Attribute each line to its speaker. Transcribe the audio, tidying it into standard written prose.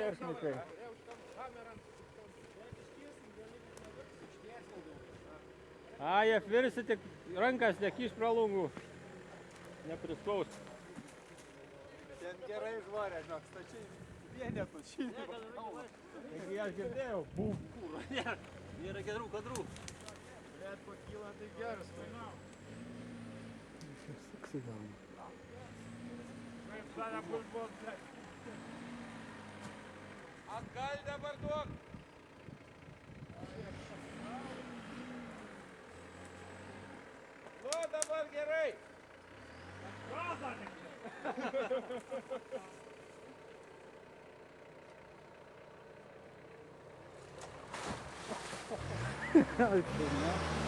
Speaker 1: Veršnikai. A, jie apvirsi, tik rankas nekiš pralungų. Neprispaus.
Speaker 2: Ten gerai žvarė, žinok, stačiai vienetus šilti.
Speaker 1: Taigi aš girdėjau. Bum.
Speaker 3: Nėra gedrų kadrų.
Speaker 2: Bet pakyla tai geras.
Speaker 1: Saksi gauna.
Speaker 2: Atgal dabar duok. Nu, dabar gerai.
Speaker 1: Ai, tai ne.